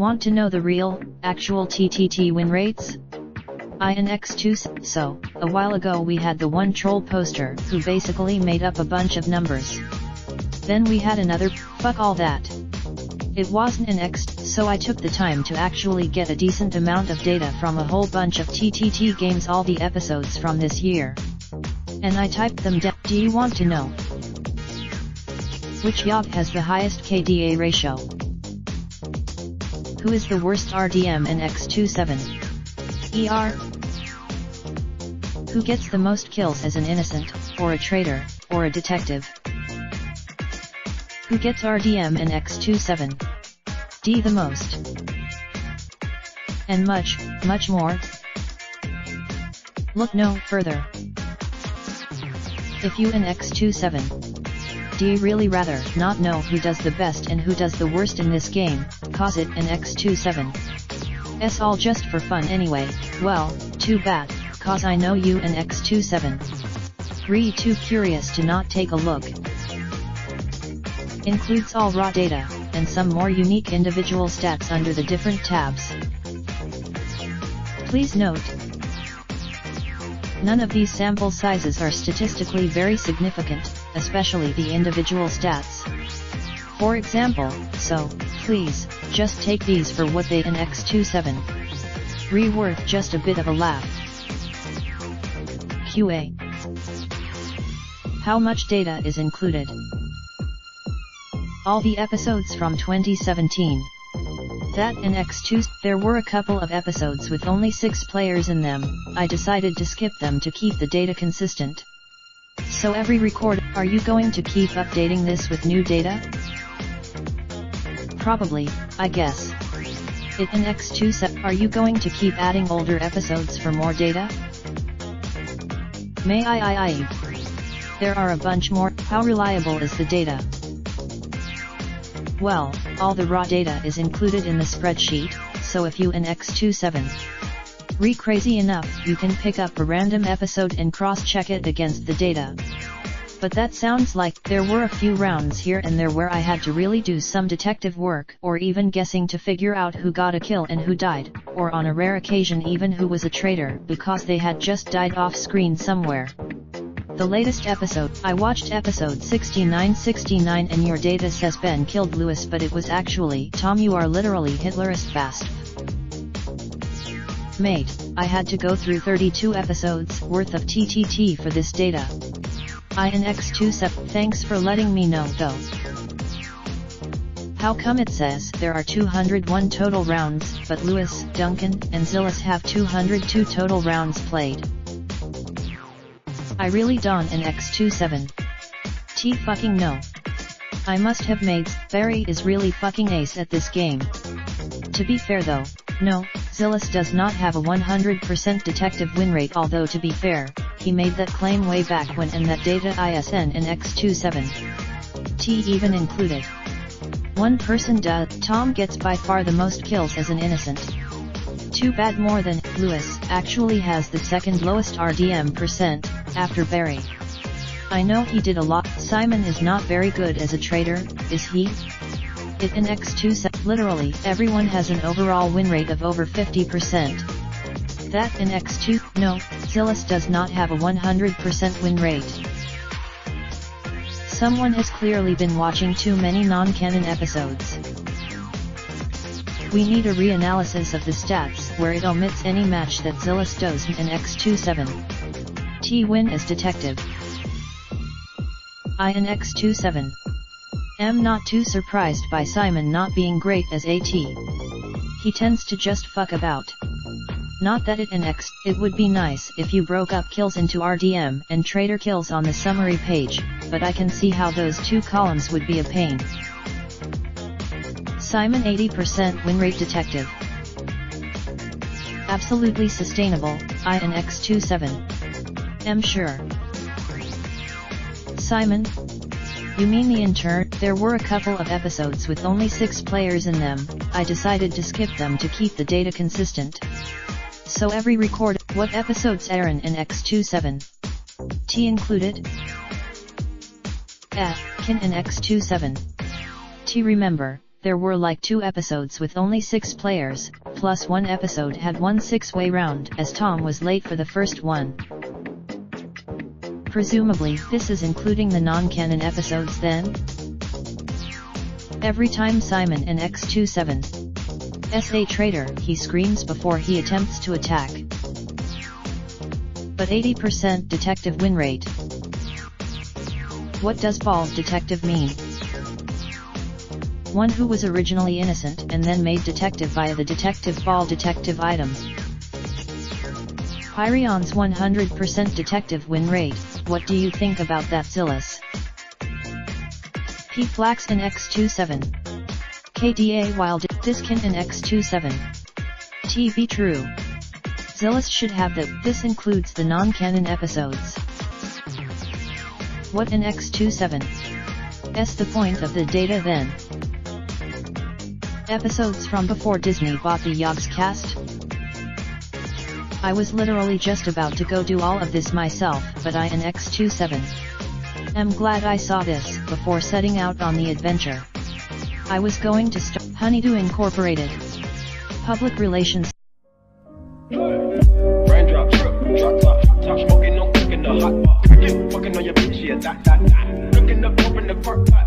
Want to know the real, actual TTT win rates? I and x27. So, a while ago we had the one troll poster who basically made up a bunch of numbers. Then we had another, fuck all that. It wasn't an X, so I took the time to actually get a decent amount of data from a whole bunch of TTT games, all the episodes from this year. And I typed them down. Do you want to know which Yog has the highest KDA ratio? Who is the worst RDM in x27? ER? Who gets the most kills as an innocent, or a traitor, or a detective? Who gets RDM in x27? D the most? And much, much more. Look no further. If you in x27, do you really rather not know who does the best and who does the worst in this game, cause it in x27? S all just for fun anyway. Well, too bad, cause I know you in x27. Too curious to not take a look. Includes all raw data, and some more unique individual stats under the different tabs. Please note, none of these sample sizes are statistically very significant, especially the individual stats. For example, so, please, just take these for what they in x27. Worth just a bit of a laugh. QA. How much data is included? All the episodes from 2017. That in x2, there were a couple of episodes with only 6 players in them. I decided to skip them to keep the data consistent. So every record, are you going to keep updating this with new data? Probably, I guess. It in x27, are you going to keep adding older episodes for more data? May I? There are a bunch more. How reliable is the data? Well, all the raw data is included in the spreadsheet, so if you in x27 crazy enough, you can pick up a random episode and cross-check it against the data. But that sounds like there were a few rounds here and there where I had to really do some detective work, or even guessing to figure out who got a kill and who died, or on a rare occasion even who was a traitor because they had just died off screen somewhere. The latest episode, I watched episode 69 and your data says Ben killed Lewis, but it was actually Tom. You are literally Hitlerist fast. Mate, I had to go through 32 episodes worth of TTT for this data. I and x27, thanks for letting me know though. How come it says there are 201 total rounds, but Lewis, Duncan, and Zillis have 202 total rounds played? I really don't in x27. T fucking no. I must have made. Barry is really fucking ace at this game. To be fair though, no, Zillis does not have a 100% detective win rate, although to be fair, he made that claim way back when, and that data ISN in x27. T even included. One person does. Tom gets by far the most kills as an innocent. Too bad more than. Lewis actually has the second lowest RDM percent, after Barry. I know he did a lot. Simon is not very good as a traitor, is he? It in x27, literally everyone has an overall win rate of over 50%. That in x2, no, Zillis does not have a 100% win rate. Someone has clearly been watching too many non-canon episodes. We need a reanalysis of the stats where it omits any match that Zillis does in x27. T win as detective. I in x27. Am not too surprised by Simon not being great as AT. He tends to just fuck about. Not that it in X, it would be nice if you broke up kills into RDM and traitor kills on the summary page, but I can see how those two columns would be a pain. Simon 80% win rate detective. Absolutely sustainable, I and x27. Am sure. Simon? You mean the intern? There were a couple of episodes with only 6 players in them. I decided to skip them to keep the data consistent. So every record, What episodes airing in x27? T included? Kin in x27. T remember, there were like 2 episodes with only 6 players, plus one episode had one 6-way round as Tom was late for the first one. Presumably this is including the non-canon episodes then? Every time Simon in x27's a traitor, he screams before he attempts to attack. But 80% detective win rate. What does bald detective mean? One who was originally innocent and then made detective via the detective ball detective item. Pyrion's 100% detective win rate, what do you think about that, Zillus? P Flax in x27. KDA Wild Diskin in x27. TV True. Zillus should have that. This includes the non-canon episodes. What in x27? S the point of the data then? Episodes from before Disney bought the Yogscast? I was literally just about to go do all of this myself, but I in x27. Am glad I saw this before setting out on the adventure. I was going to start Honeydew Incorporated. Public Relations. Raindrop, drop top, smoking, no cooking the hot pot. Fucking on your bitch, yeah, that. Looking up, open the park pot.